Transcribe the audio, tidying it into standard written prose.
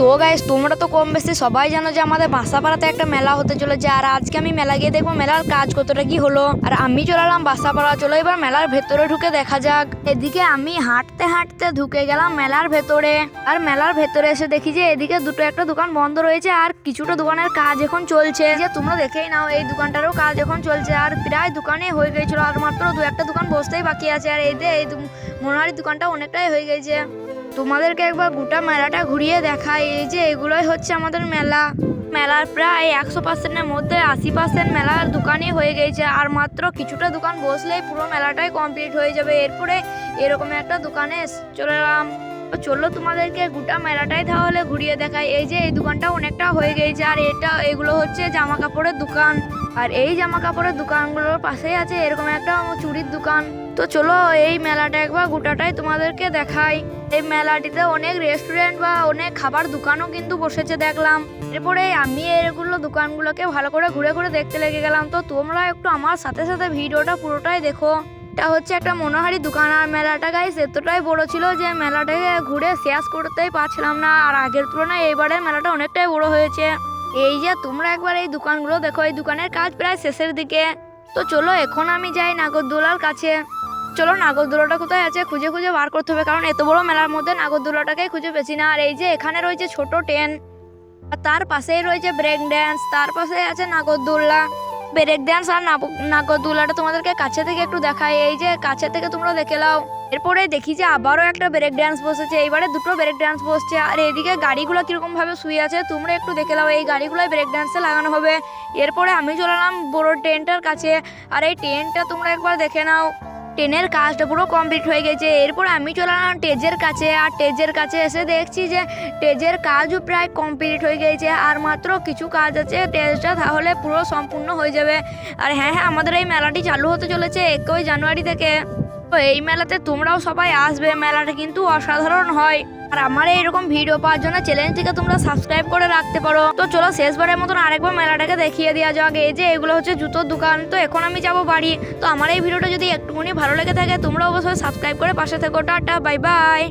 তো গাইস, তোমরা তো কম বেশি সবাই জানো যে আমাদের বাসাপাড়াতে একটা মেলা হতে চলেছে। আর আজকে আমি মেলা গিয়ে দেখবো মেলার কাজ কতটা কি হলো। আর আমি চলে এলাম বাসাপাড়া। চলো এবার মেলার ভেতরে ঢুকে দেখা যাক। এদিকে আমি হাঁটতে হাঁটতে ঢুকে গেলাম মেলার ভেতরে। আর মেলার ভেতরে এসে দেখি যে এদিকে একটা দোকান বন্ধ রয়েছে আর কিছুটা দোকানের কাজ এখন চলছে। যে তোমরা দেখেই নাও, এই দোকানটারও কাজ এখন চলছে আর প্রায় দোকানে হয়ে গেছিল। আর মাত্র দু একটা দোকান বসতেই বাকি আছে। আর এই মনোহারি দোকানটা অনেকটাই হয়ে গেছে। তোমাদেরকে একবার গোটা মেলাটা ঘুরিয়ে দেখাই। এই যে এগুলোই হচ্ছে আমাদের মেলার প্রায় 100%-এর মধ্যে 80% মেলার দোকানই হয়ে গেছে। আর মাত্র কিছুটা দোকান বসলেই পুরো মেলাটাই কমপ্লিট হয়ে যাবে। এরপরে এরকম একটা দোকানে চলে এলাম। চলো তোমাদেরকে গোটা মেলাটাই তাহলে ঘুরিয়ে দেখাই। এই যে এই দোকানটা অনেকটা হয়ে গেছে। আর এগুলো হচ্ছে জামা কাপড়ের দোকান। আর এই জামা কাপড়ের দোকানগুলোর পাশেই আছে এরকম একটা চুড়ির দোকান। তো চলো এই মেলাটা একবার গোটাটাই তোমাদেরকে দেখাই। এই মেলাটিতে অনেক রেস্টুরেন্ট বা অনেক খাবার দোকানও কিন্তু বসেছে দেখলাম। এরপরে আমি এগুলো দোকানগুলোকে ভালো করে ঘুরে ঘুরে দেখতে লেগে গেলাম। তো তোমরা একটু আমার সাথে সাথে ভিডিওটা পুরোটাই দেখো। এটা হচ্ছে একটা মনোহারি দোকান। আর মেলাটা গাইস এতটাই বড় ছিল যে মেলাটাকে ঘুরে শেষ করতেই পারছিলাম না। আর আগের তুলনায় এইবারের মেলাটা অনেকটাই বড় হয়েছে। এই যে তোমরা একবার এই দোকানগুলো দেখো, এই দোকানের কাজ প্রায় শেষের দিকে। তো চলো এখন আমি যাই নাগরদোলার কাছে। চলো নাগরদোলাটা কোথায় আছে খুঁজে খুঁজে বার করতে হবে, কারণ এত বড় মেলার মধ্যে নাগরদোলাটাকেই খুঁজে পেছি না। আর এই যে এখানে রয়েছে ছোট ট্রেন, আর তার পাশেই রয়েছে ব্রেক ড্যান্স, তার পাশে আছে নাগরদোলা। ব্রেক ড্যান্স আর নাগরদোলাটা তোমাদেরকে কাছে থেকে একটু দেখাই। এই যে কাছে থেকে তোমরা দেখে নাও। এরপরে দেখি যে আবারও একটা ব্রেক ড্যান্স বসেছে। এইবারে দুটো ব্রেক ড্যান্স বসছে। আর এইদিকে গাড়িগুলো কিরকম ভাবে শুয়ে আছে তোমরা একটু দেখে নাও। এই গাড়িগুলোই ব্রেক ড্যান্সে লাগানো হবে। এরপরে আমি চলে এলাম বড় ট্রেনটার কাছে। আর এই ট্রেনটা তোমরা একবার দেখে নাও, ট্রেনের কাজটা পুরো কমপ্লিট হয়ে গেছে। এরপর আমি চলে এলাম স্টেজের কাছে। আর স্টেজের কাছে এসে দেখছি যে স্টেজের কাজও প্রায় কমপ্লিট হয়ে গেছে। আর মাত্র কিছু কাজ আছে, স্টেজটা তাহলে পুরো সম্পূর্ণ হয়ে যাবে। আর হ্যাঁ, আমাদের এই মেলাটি চালু হতে চলেছে 21 জানুয়ারি থেকে। তো এই মেলাতে তোমরাও সবাই আসবে। মেলাটা কিন্তু অসাধারণ হয়। আর আমার এইরকম ভিডিও পাওয়ার জন্য চ্যানেলটিকে তোমরা সাবস্ক্রাইব করে রাখতে পারো। তো চলো শেষবারের মতন আরেকবার মেলাটাকে দেখিয়ে দেওয়া যাক। এই যে এগুলো হচ্ছে জুতোর দোকান। তো এখন আমি যাব বাড়ি। তো আমার এই ভিডিওটা যদি একটুখানি ভালো লেগে থাকে তোমরা অবশ্যই সাবস্ক্রাইব করে পাশে থেকো। Tata, bye bye.